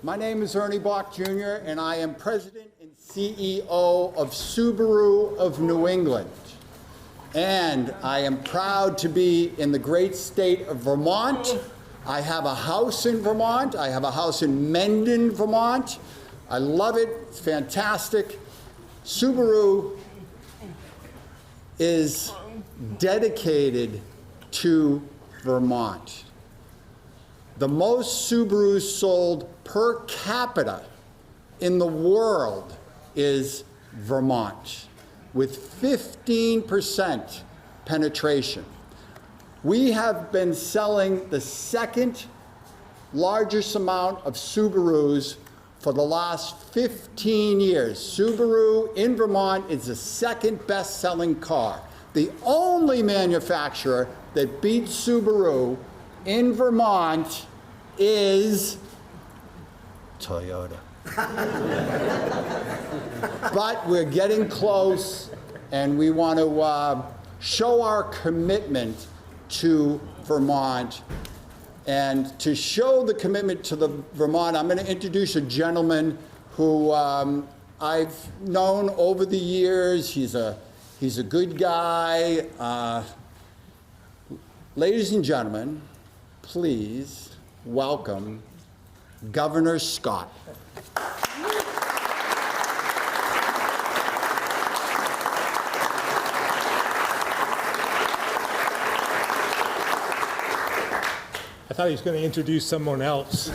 My name is Ernie Bach Jr., and I am President and CEO of Subaru of New England. And I am proud to be in the great state of Vermont. I have a house in Vermont. I have a house in Mendon, Vermont. I love it. It's fantastic. Subaru is dedicated to Vermont. The most Subarus sold per capita in the world is Vermont, with 15% penetration. We have been selling the second largest amount of Subarus for the last 15 years. Subaru in Vermont is the second best-selling car. The only manufacturer that beats Subaru in Vermont is Toyota. But we're getting close, and we want to show our commitment to Vermont. And to show the commitment to the Vermont, I'm going to introduce a gentleman who I've known over the years. He's a good guy. Ladies and gentlemen, please welcome Governor Scott. I thought he was going to introduce someone else.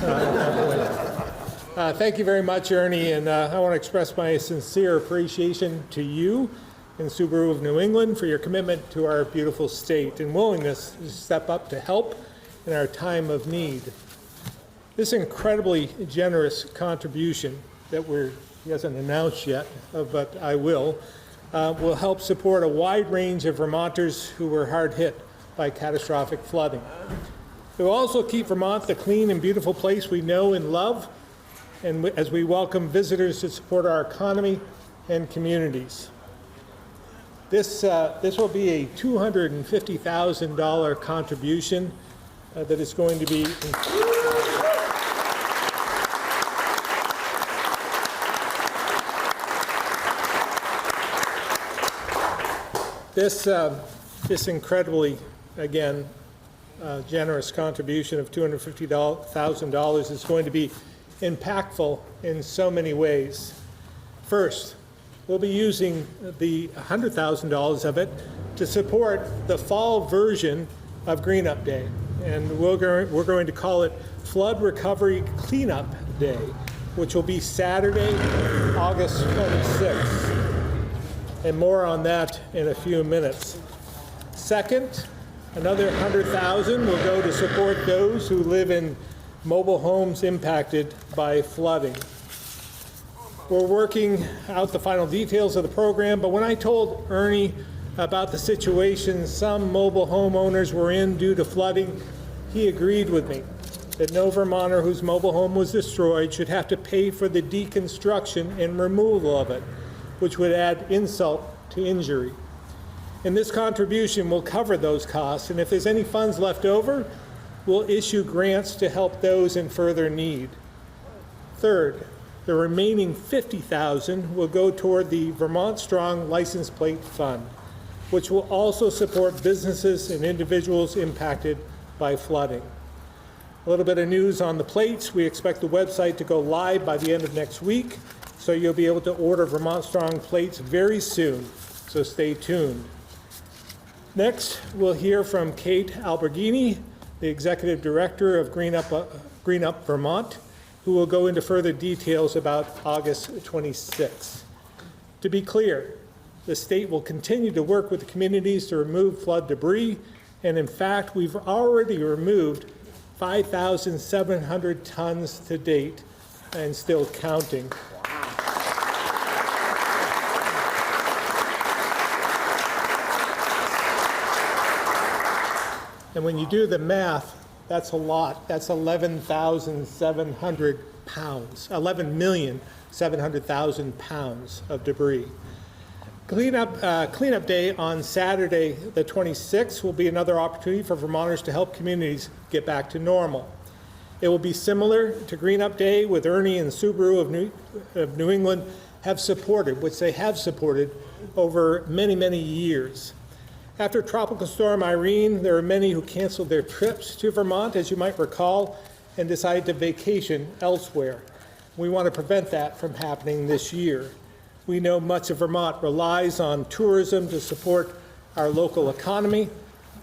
Thank you very much, Ernie, and I want to express my sincere appreciation to you and Subaru of New England for your commitment to our beautiful state and willingness to step up to help in our time of need. This incredibly generous contribution that he hasn't announced yet, but I will help support a wide range of Vermonters who were hard hit by catastrophic flooding. It will also keep Vermont the clean and beautiful place we know and love, and as we welcome visitors to support our economy and communities. This will be a $250,000 contribution that is going to be this incredibly, again, generous contribution of $250,000 is going to be impactful in so many ways. First, we'll be using the $100,000 of it to support the fall version of Green Up Day. And we're going to call it Flood Recovery Cleanup Day, which will be Saturday, August 26th. And more on that in a few minutes. Second, another $100,000 will go to support those who live in mobile homes impacted by flooding. We're working out the final details of the program, but when I told Ernie about the situation some mobile homeowners were in due to flooding, he agreed with me that no Vermonter whose mobile home was destroyed should have to pay for the deconstruction and removal of it, which would add insult to injury. And this contribution will cover those costs, and if there's any funds left over, we'll issue grants to help those in further need. Third, the remaining $50,000 will go toward the Vermont Strong License Plate Fund, which will also support businesses and individuals impacted by flooding. A little bit of news on the plates. We expect the website to go live by the end of next week, so you'll be able to order Vermont Strong plates very soon, so stay tuned. Next, we'll hear from Kate Alberghini, the Executive Director of Green Up Vermont, who will go into further details about August 26th. To be clear, the state will continue to work with the communities to remove flood debris, and in fact, we've already removed 5,700 tons to date and still counting. And when you do the math, that's a lot. That's 11,700 pounds, 11,700,000 pounds of debris. Cleanup Day on Saturday, the 26th, will be another opportunity for Vermonters to help communities get back to normal. It will be similar to Green Up Day, with Ernie and Subaru of New England have supported, which they have supported over many, many years. After Tropical Storm Irene, there are many who canceled their trips to Vermont, as you might recall, and decided to vacation elsewhere. We want to prevent that from happening this year. We know much of Vermont relies on tourism to support our local economy,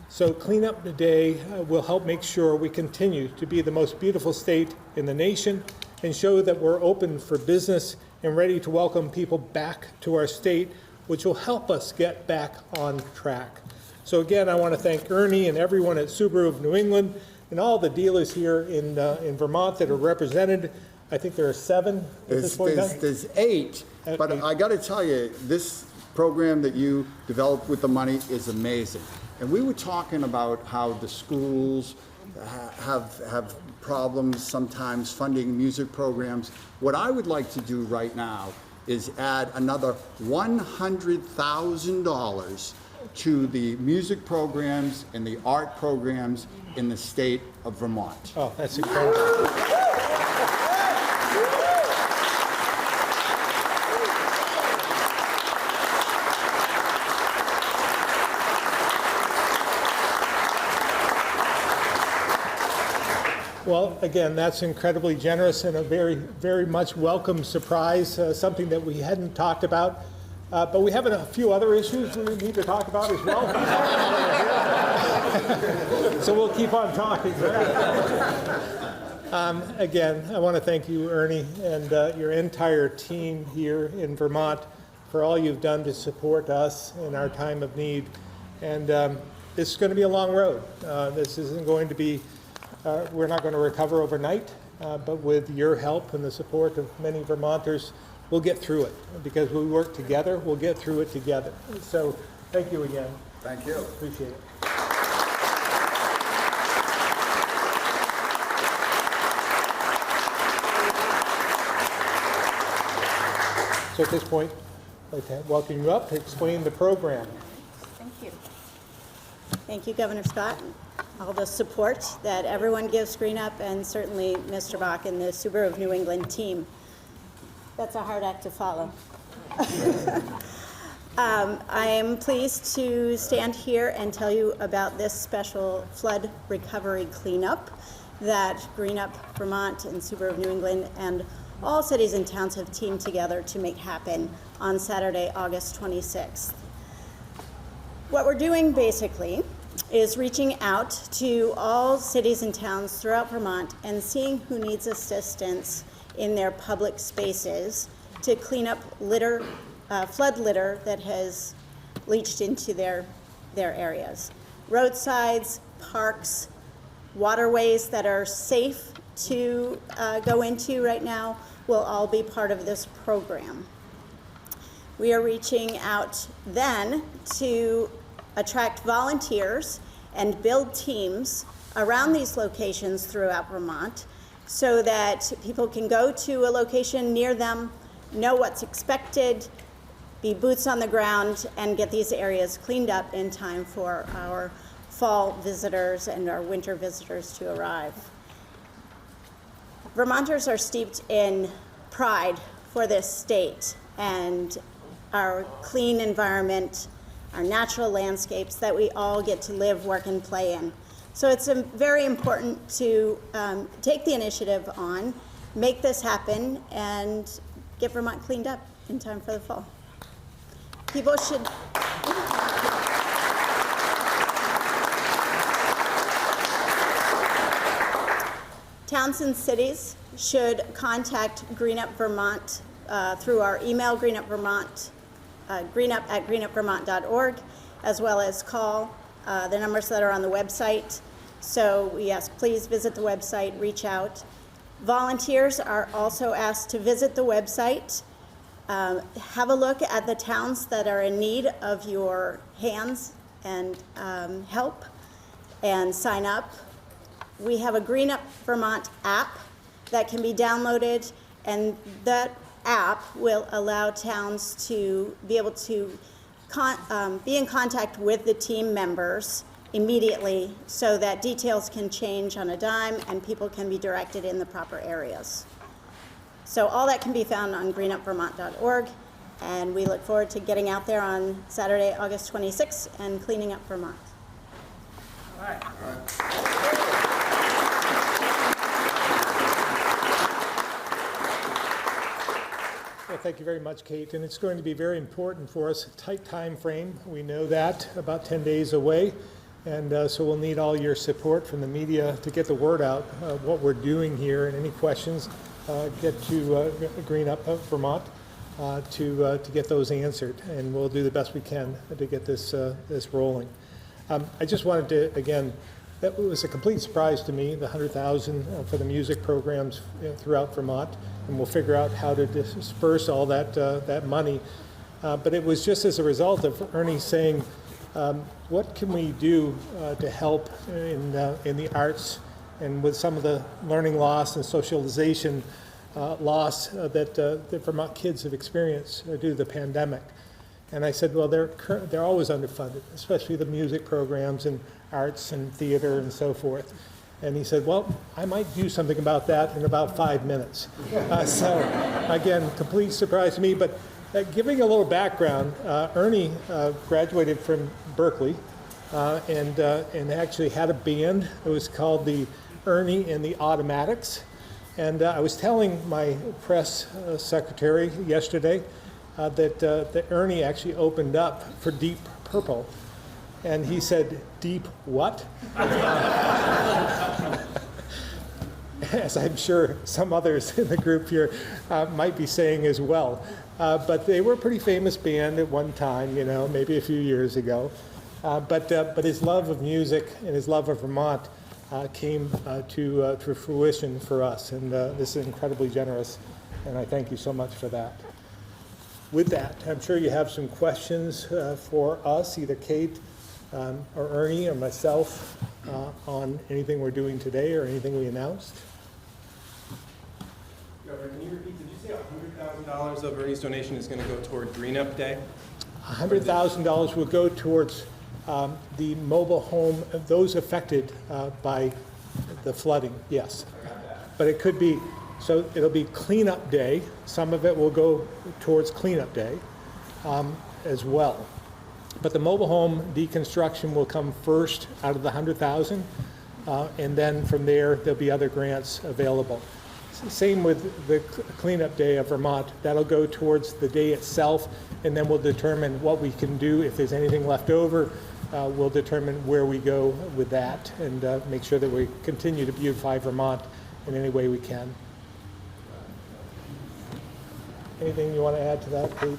so Cleanup Day will help make sure we continue to be the most beautiful state in the nation and show that we're open for business and ready to welcome people back to our state, which will help us get back on track. So again, I want to thank Ernie and everyone at Subaru of New England and all the dealers here in Vermont that are represented. I think there are 7 at this point in time. There's 8, but I got to tell you, this program that you developed with the money is amazing. And we were talking about how the schools have problems sometimes funding music programs. What I would like to do right now is add another $100,000 to the music programs and the art programs in the state of Vermont. Oh, that's incredible. Well, again, that's incredibly generous and a very, very much welcome surprise, something that we hadn't talked about. But we have a few other issues we need to talk about as well. So we'll keep on talking. Again, I want to thank you, Ernie, and your entire team here in Vermont for all you've done to support us in our time of need. And this is going to be a long road. This isn't going to be we're not going to recover overnight, but with your help and the support of many Vermonters, we'll get through it. Because we work together, we'll get through it together. So thank you again. Thank you. Appreciate it. So at this point, I'd like to welcome you up to explain the program. Thank you. Thank you, Governor Scott. All the support that everyone gives Green Up, and certainly Mr. Bach and the Subaru of New England team. That's a hard act to follow. I am pleased to stand here and tell you about this special flood recovery cleanup that Green Up Vermont and Subaru of New England and all cities and towns have teamed together to make happen on Saturday, August 26th. What we're doing basically is reaching out to all cities and towns throughout Vermont and seeing who needs assistance in their public spaces to clean up litter, flood litter that has leached into their areas. Roadsides, parks, waterways that are safe to go into right now will all be part of this program. We are reaching out then to attract volunteers and build teams around these locations throughout Vermont so that people can go to a location near them, know what's expected, be boots on the ground, and get these areas cleaned up in time for our fall visitors and our winter visitors to arrive. Vermonters are steeped in pride for this state and our clean environment, our natural landscapes that we all get to live, work, and play in. So it's very important to take the initiative on, make this happen, and get Vermont cleaned up in time for the fall. People should... Towns and cities should contact Green Up Vermont through our email, greenup@greenupvermont.org, as well as call the numbers that are on the website. So we ask, please visit the website, reach out. Volunteers are also asked to visit the website, have a look at the towns that are in need of your hands and help, and sign up. We have a Green Up Vermont app that can be downloaded, and that app will allow towns to be able to be in contact with the team members immediately so that details can change on a dime and people can be directed in the proper areas. So all that can be found on greenupvermont.org, and we look forward to getting out there on Saturday, August 26th and cleaning up Vermont. All right. Well, thank you very much, Kate. And it's going to be very important for us. Tight time frame. We know that, about 10 days away. And so we'll need all your support from the media to get the word out what we're doing here. And any questions, get to Green Up Vermont to get those answered. And we'll do the best we can to get this rolling. I just wanted to, again, that was a complete surprise to me, the $100,000 for the music programs throughout Vermont. And we'll figure out how to disperse all that money. But it was just as a result of Ernie saying, what can we do to help in the arts and with some of the learning loss and socialization loss that the Vermont kids have experienced due to the pandemic? And I said, well, they're always underfunded, especially the music programs and arts and theater and so forth. And he said, well, I might do something about that in about 5 minutes. So again, complete surprise to me. But giving a little background, Ernie graduated from Berkeley and actually had a band. It was called the Ernie and the Automatics. And I was telling my press secretary yesterday that Ernie actually opened up for Deep Purple. And he said, deep what? As I'm sure some others in the group here might be saying as well. But they were a pretty famous band at one time, you know, maybe a few years ago. But his love of music and his love of Vermont came to fruition for us. And this is incredibly generous. And I thank you so much for that. With that, I'm sure you have some questions for us, either Kate or Ernie or myself, on anything we're doing today or anything we announced. Governor, can you repeat, did you say $100,000 of Ernie's donation is going to go toward Green Up Day? $100,000 will go towards the mobile home, those affected by the flooding, yes. But it could be, so it'll be cleanup day. Some of it will go towards cleanup day as well. But the mobile home deconstruction will come first out of the $100,000, and then from there there'll be other grants available. Same with the cleanup day of Vermont. That'll go towards the day itself, and then we'll determine what we can do. If there's anything left over, we'll determine where we go with that and make sure that we continue to beautify Vermont in any way we can. Anything you want to add to that, Kate?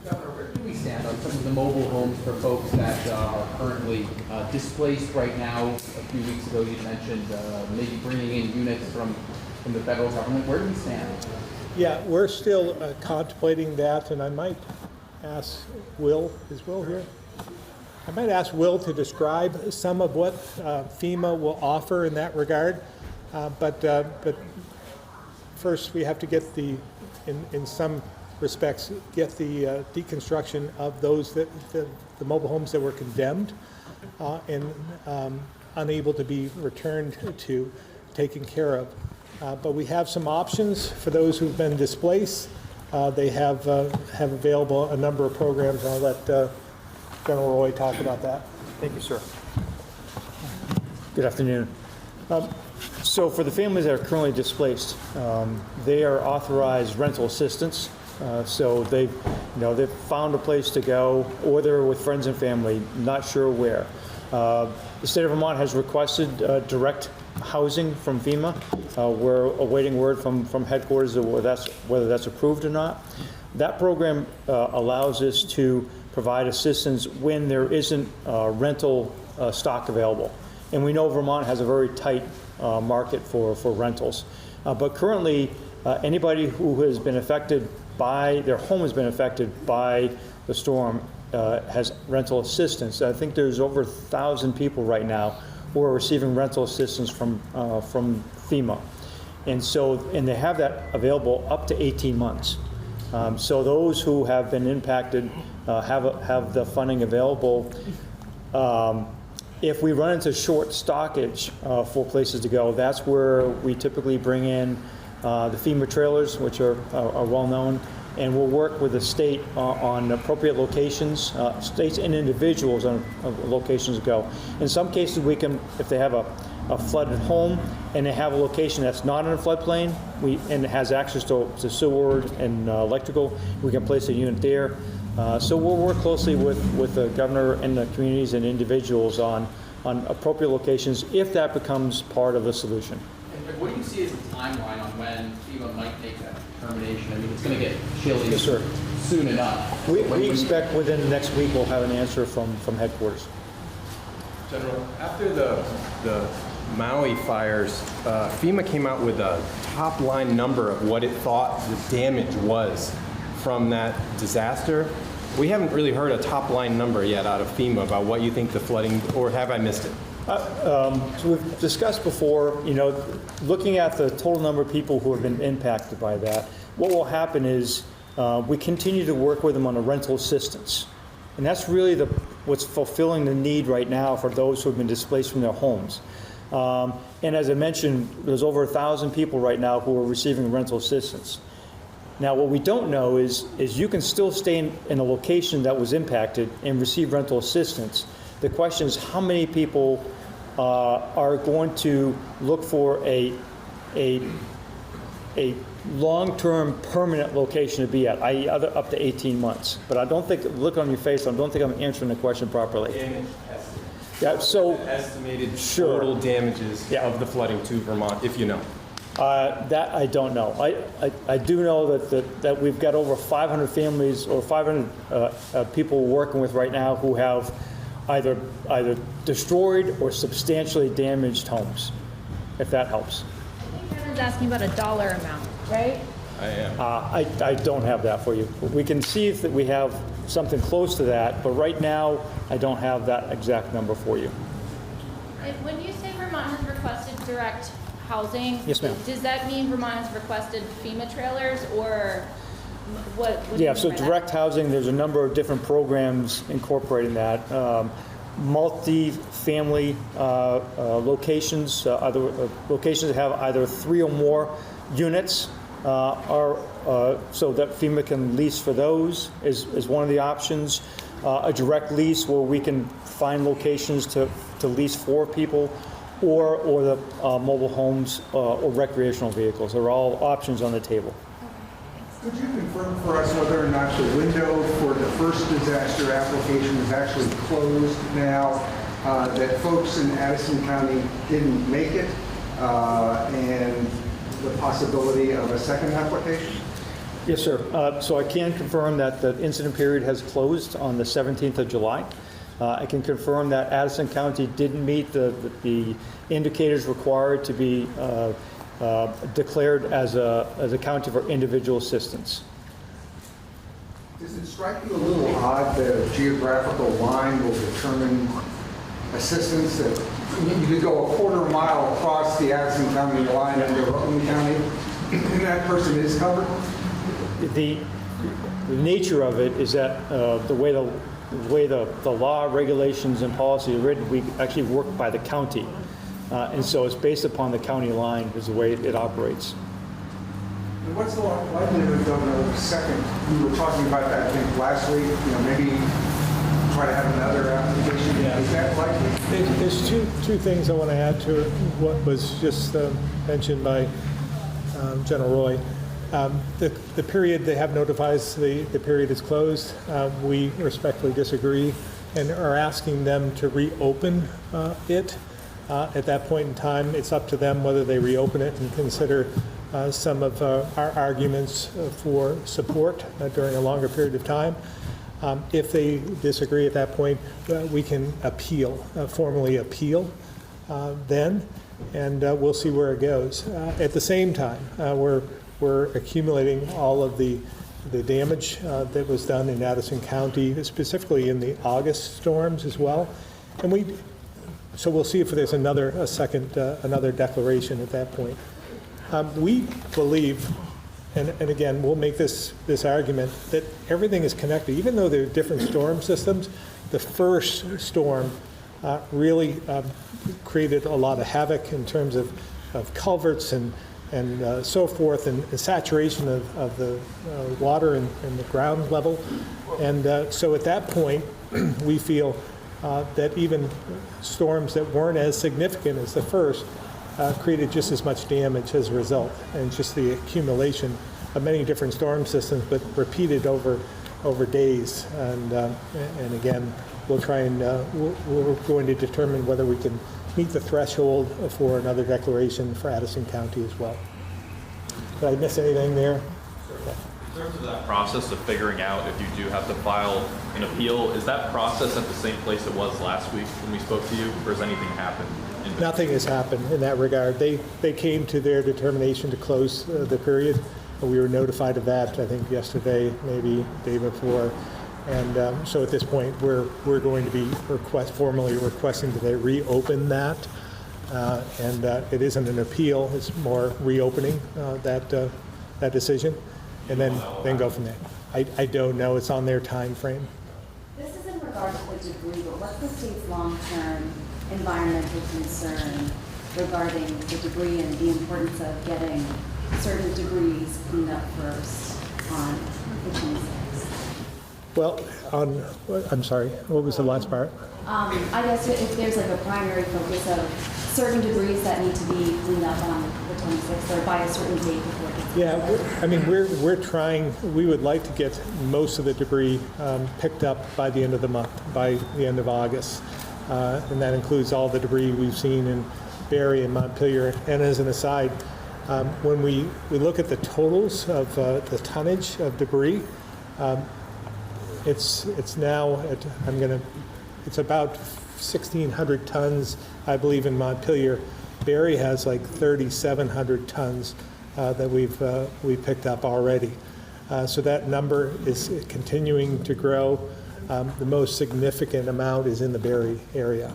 Governor, where do we stand on some of the mobile homes for folks that are currently displaced right now? A few weeks ago you mentioned maybe bringing in units from the federal government. Where do we stand? Yeah, we're still contemplating that, and I might ask Will, is Will here? I might ask Will to describe some of what FEMA will offer in that regard, but first we have to get in some respects, get the deconstruction of those the mobile homes that were condemned and unable to be returned to, taken care of. But we have some options for those who've been displaced. They have available a number of programs. I'll let General Roy talk about that. Thank you, sir. Good afternoon. So for the families that are currently displaced, they are authorized rental assistance. So they've found a place to go, or they're with friends and family, not sure where. The state of Vermont has requested direct housing from FEMA. We're awaiting word from headquarters of whether that's approved or not. That program allows us to provide assistance when there isn't rental stock available. And we know Vermont has a very tight market for rentals. But currently, anybody who has been affected by, their home has been affected by the storm has rental assistance. I think there's over 1,000 people right now who are receiving rental assistance from FEMA. And they have that available up to 18 months. So those who have been impacted have the funding available. If we run into short stockage for places to go, that's where we typically bring in the FEMA trailers, which are well-known, and we'll work with the state on appropriate locations, states and individuals on locations to go. In some cases, we can, if they have a flooded home and they have a location that's not in a floodplain and has access to sewer and electrical, we can place a unit there. So we'll work closely with the governor and the communities and individuals on appropriate locations if that becomes part of the solution. And what do you see as a timeline on when FEMA might make that determination? I mean, it's going to get chilly Yes, sir. soon enough. We expect within the next week we'll have an answer from headquarters. General, after the Maui fires, FEMA came out with a top line number of what it thought the damage was from that disaster. We haven't really heard a top line number yet out of FEMA about what you think the flooding, or have I missed it? So we've discussed before, looking at the total number of people who have been impacted by that, what will happen is we continue to work with them on a rental assistance. And that's really what's fulfilling the need right now for those who have been displaced from their homes. And as I mentioned, there's over 1,000 people right now who are receiving rental assistance. Now, what we don't know is you can still stay in a location that was impacted and receive rental assistance. The question is how many people are going to look for a long-term permanent location to be at, i.e. up to 18 months. But I don't think, look on your face, I don't think I'm answering the question properly. Yeah, so Estimated Sure. total damages Yeah. of the flooding to Vermont, if you know. that I don't know. I do know that we've got over 500 families or 500 people we're working with right now who have either destroyed or substantially damaged homes, if that helps. Kevin's asking about a dollar amount, right? I am. I don't have that for you. We can see if we have something close to that, but right now I don't have that exact number for you. And when you say Vermont has requested direct housing, Yes, ma'am. does that mean Vermont has requested FEMA trailers, or what do you Yeah, mean so by that? direct housing, there's a number of different programs incorporating that. Multi-family locations, other locations that have either 3 or more units, so that FEMA can lease for those is one of the options. A direct lease where we can find locations to lease for people, or the mobile homes or recreational vehicles. They're all options on the table. Could you confirm for us whether or not the window for the first disaster application is actually closed now, that folks in Addison County didn't make it, and the possibility of a second application? Yes, sir. So I can confirm that the incident period has closed on the 17th of July. I can confirm that Addison County didn't meet the indicators required to be declared as a county for individual assistance. Does it strike you a little odd that a geographical line will determine assistance, that you could go a quarter mile across the Addison County line into Rutland County, and that person is covered? The nature of it is that the way the law, regulations, and policy are written, we actually work by the county. And so it's based upon the county line is the way it operates. And what's the likelihood of a second? We were talking about that, I think, last week, maybe try to have another application. Yeah. Is that likely? There's two things I want to add to what was just mentioned by General Roy. The period they have notified us the period is closed. We respectfully disagree and are asking them to reopen it. At that point in time, it's up to them whether they reopen it and consider some of our arguments for support during a longer period of time. If they disagree at that point, we can formally appeal then, and we'll see where it goes. At the same time, we're accumulating all of the damage that was done in Addison County, specifically in the August storms as well. And so we'll see if there's another declaration at that point. We believe and again, we'll make this argument that everything is connected. Even though there are different storm systems, the first storm really created a lot of havoc in terms of culverts and so forth, and saturation of the water and the ground level. And so at that point, we feel that even storms that weren't as significant as the first created just as much damage as a result, and just the accumulation of many different storm systems, but repeated over days. And again, we'll try and we're going to determine whether we can meet the threshold for another declaration for Addison County as well. Did I miss anything there? In terms of that process of figuring out if you do have to file an appeal, is that process at the same place it was last week when we spoke to you, or has anything happened? Nothing has happened in that regard. They came to their determination to close the period. We were notified of that, I think, yesterday, maybe day before. And so at this point, we're going to be formally requesting that they reopen that. And it isn't an appeal, it's more reopening that decision, and then go from there. I don't know, it's on their time frame. This is in regard to the debris, but what's the state's long-term environmental concern regarding the debris and the importance of getting certain debris cleaned up first on the 26th? Well, I'm sorry, what was the last part? I guess if there's like a primary focus of certain debris that need to be cleaned up on the 26th or by a certain date before it gets Yeah, we're trying, we would like to get most of the debris picked up by the end of the month, by the end of August. And that includes all the debris we've seen in Barre and Montpelier. And as an aside, when we look at the totals of the tonnage of debris, it's now at, it's about 1,600 tons, I believe, in Montpelier. Barre has like 3,700 tons that we've picked up already. So that number is continuing to grow. The most significant amount is in the Barre area.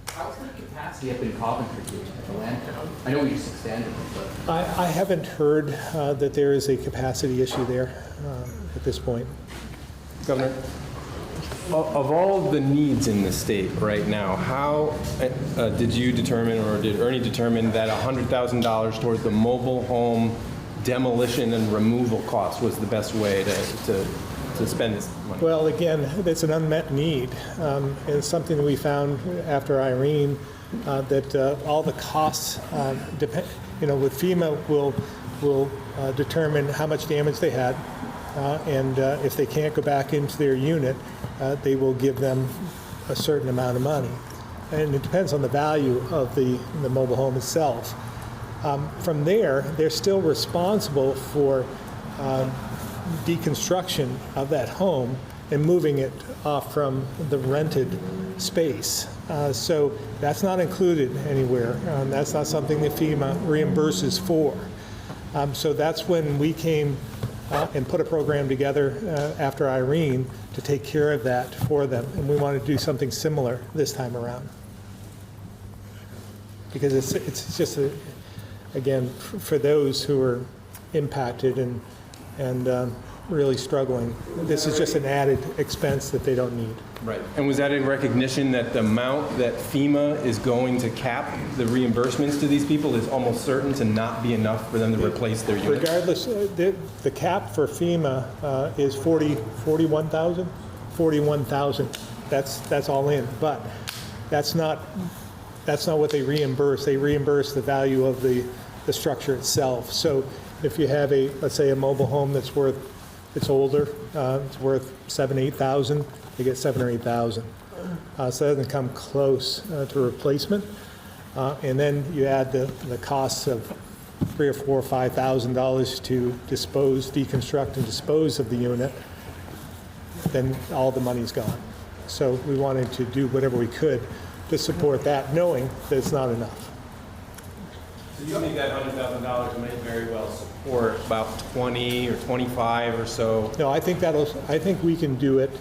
How's the capacity up in Coventry at the landfill? I know we just expanded it, but I haven't heard that there is a capacity issue there at this point. Governor, of all the needs in the state right now, how did you determine, or did Ernie determine, that $100,000 towards the mobile home demolition and removal cost was the best way to spend this money? Well, again, it's an unmet need. And it's something that we found after Irene, that all the costs depend, with FEMA will determine how much damage they had. And if they can't go back into their unit, they will give them a certain amount of money. And it depends on the value of the mobile home itself. From there, they're still responsible for deconstruction of that home and moving it off from the rented space. So that's not included anywhere. That's not something that FEMA reimburses for. So that's when we came and put a program together after Irene to take care of that for them. And we want to do something similar this time around. Because it's just, again, for those who are impacted and really struggling, this is just an added expense that they don't need. Right. And was that in recognition that the amount that FEMA is going to cap the reimbursements to these people is almost certain to not be enough for them to replace their units? Regardless, the cap for FEMA is 41,000. 41,000. That's all in. But that's not what they reimburse. They reimburse the value of the structure itself. So if you have let's say a mobile home it's older, it's worth 8,000. They get 7,000 or 8,000. So it doesn't come close to replacement. And then you add the costs of $3,000 or $4,000 or $5,000 to deconstruct and dispose of the unit. Then all the money's gone. So we wanted to do whatever we could to support that, knowing that it's not enough. So you think that $100,000 may very well support about 20 or 25 or so? No, I think we can do it.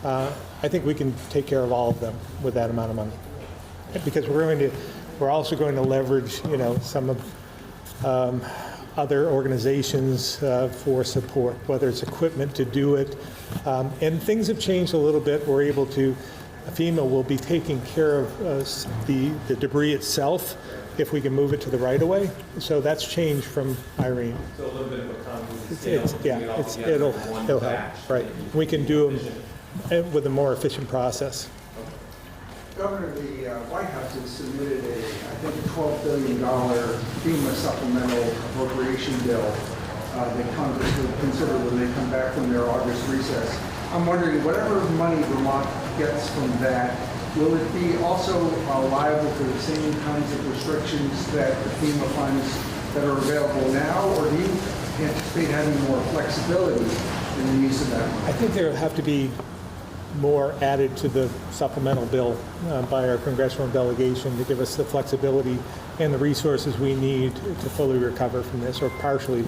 I think we can take care of all of them with that amount of money, because we're also going to leverage, some of other organizations for support, whether it's equipment to do it. And things have changed a little bit. We're able to, FEMA will be taking care of the debris itself if we can move it to the right-of-way. So that's changed from Irene. So a little bit of a It'll help, right. We can do them with a more efficient process. Governor, the White House has submitted I think, a $12 billion FEMA supplemental appropriation bill that Congress will consider when they come back from their August recess. I'm wondering, whatever money Vermont gets from that, will it be also liable for the same kinds of restrictions that the FEMA funds that are available now, or do you anticipate having more flexibility in the use of that money? I think there will have to be more added to the supplemental bill by our congressional delegation to give us the flexibility and the resources we need to fully recover from this, or partially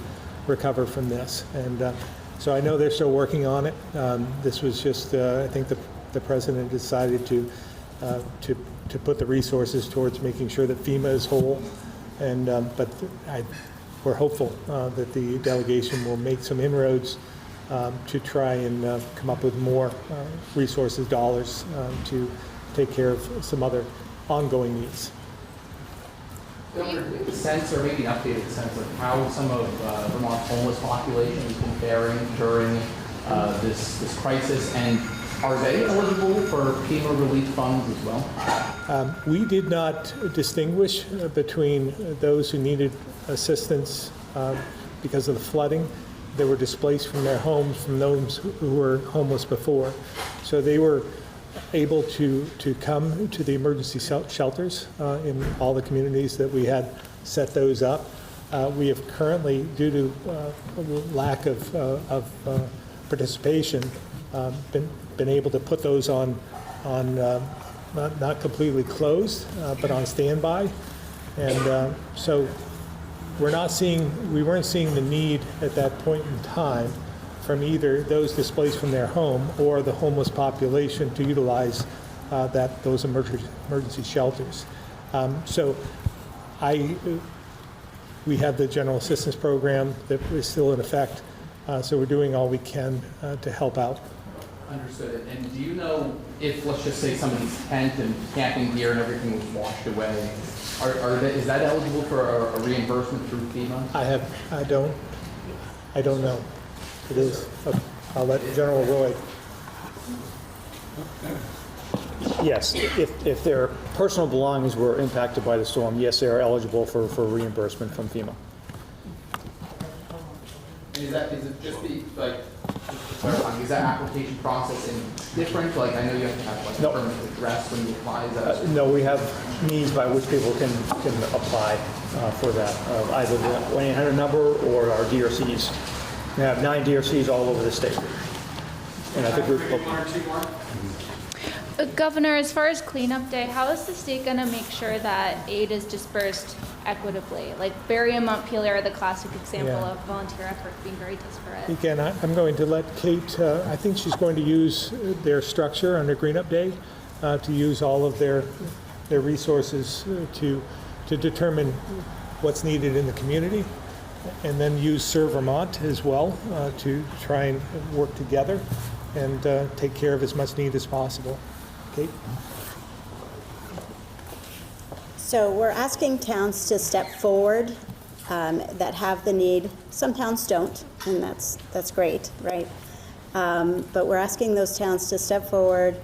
recover from this. And so I know they're still working on it. This was just, I think the president decided to put the resources towards making sure that FEMA is whole. And we're hopeful that the delegation will make some inroads to try and come up with more resources, dollars, to take care of some other ongoing needs. Governor, do you have a sense, or maybe an updated sense, of how some of Vermont's homeless population has been faring during this crisis, and are they eligible for FEMA relief funds as well? We did not distinguish between those who needed assistance because of the flooding. They were displaced from their homes from those who were homeless before. So they were able to come to the emergency shelters in all the communities that we had set those up. We have currently, due to lack of participation, been able to put those on not completely closed, but on standby. And so we weren't seeing the need at that point in time from either those displaced from their home or the homeless population to utilize those emergency shelters. So we have the general assistance program that is still in effect. So we're doing all we can to help out. Understood. And do you know if, let's just say, some of these tent and camping gear and everything was washed away, is that eligible for a reimbursement through FEMA? I don't know. It is. I'll let General Roy. Yes, if their personal belongings were impacted by the storm, yes, they are eligible for reimbursement from FEMA. And is it just clarifying, is that application process different? Like, I know you have to have a permanent address when you apply. No, we have means by which people can apply for that, either the 1-800 number or our DRCs. We have 9 DRCs all over the state. And I think Governor, as far as cleanup day, how is the state going to make sure that aid is dispersed equitably? Like Barrie and Montpelier are the classic example of volunteer effort being very disparate. Again, I'm going to let Kate, I think she's going to use their structure under Green Up Day to use all of their resources to determine what's needed in the community, and then use Serve Vermont as well to try and work together and take care of as much need as possible. Kate? So we're asking towns to step forward that have the need. Some towns don't, and that's great, right? But we're asking those towns to step forward.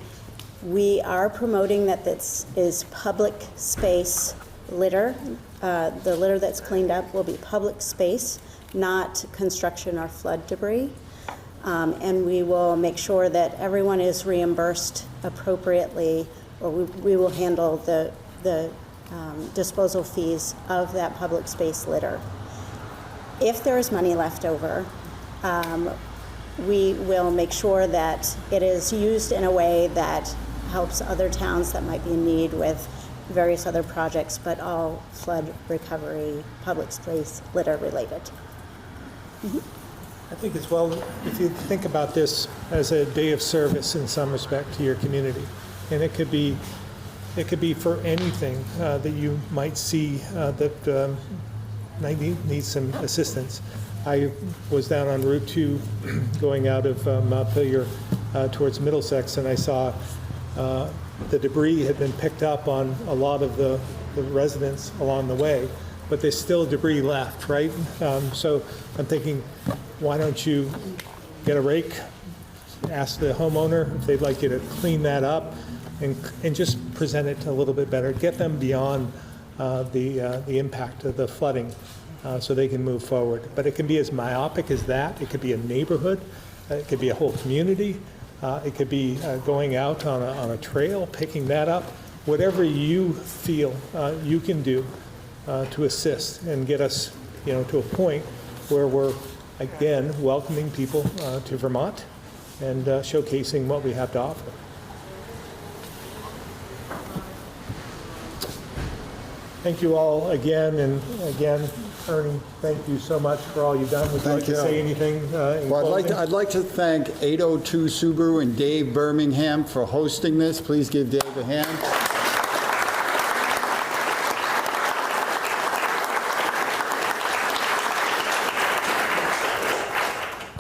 We are promoting that this is public space litter. The litter that's cleaned up will be public space, not construction or flood debris. And we will make sure that everyone is reimbursed appropriately, or we will handle the disposal fees of that public space litter. If there is money left over, we will make sure that it is used in a way that helps other towns that might be in need with various other projects, but all flood recovery, public space litter related. Mm-hmm. I think as well, if you think about this as a day of service in some respect to your community, and it could be for anything that you might see that need some assistance. I was down on Route 2 going out of Montpelier towards Middlesex, and I saw the debris had been picked up on a lot of the residents along the way, but there's still debris left, right? So I'm thinking, why don't you get a rake, ask the homeowner if they'd like you to clean that up, and just present it a little bit better, get them beyond the impact of the flooding so they can move forward. But it can be as myopic as that. It could be a neighborhood. It could be a whole community. It could be going out on a trail, picking that up. Whatever you feel you can do to assist and get us, to a point where we're, again, welcoming people to Vermont and showcasing what we have to offer. Thank you all again, and again, Ernie, thank you so much for all you've done. Would you like to say anything in Well, closing? I'd like to thank 802 Subaru and Dave Birmingham for hosting this. Please give Dave a hand.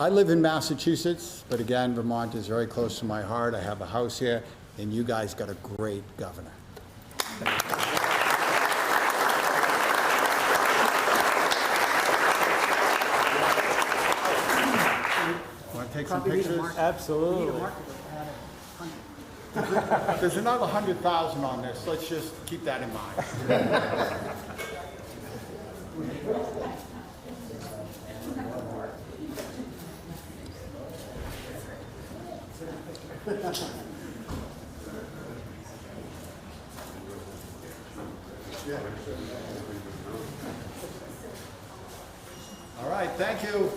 I live in Massachusetts, but again, Vermont is very close to my heart. I have a house here, and you guys got a great governor. Want to take some pictures? Absolutely. There's another 100,000 on this. Let's just keep that in mind. All right, thank you.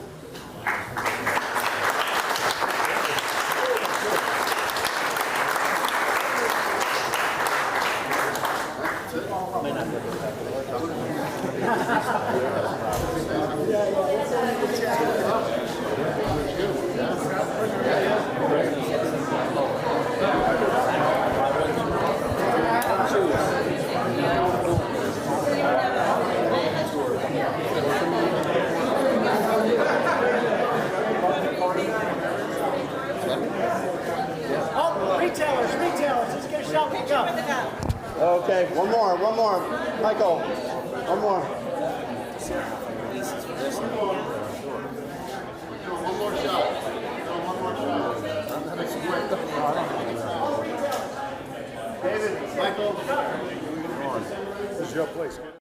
Okay, one more. Michael, one more. David, Michael. This is your place.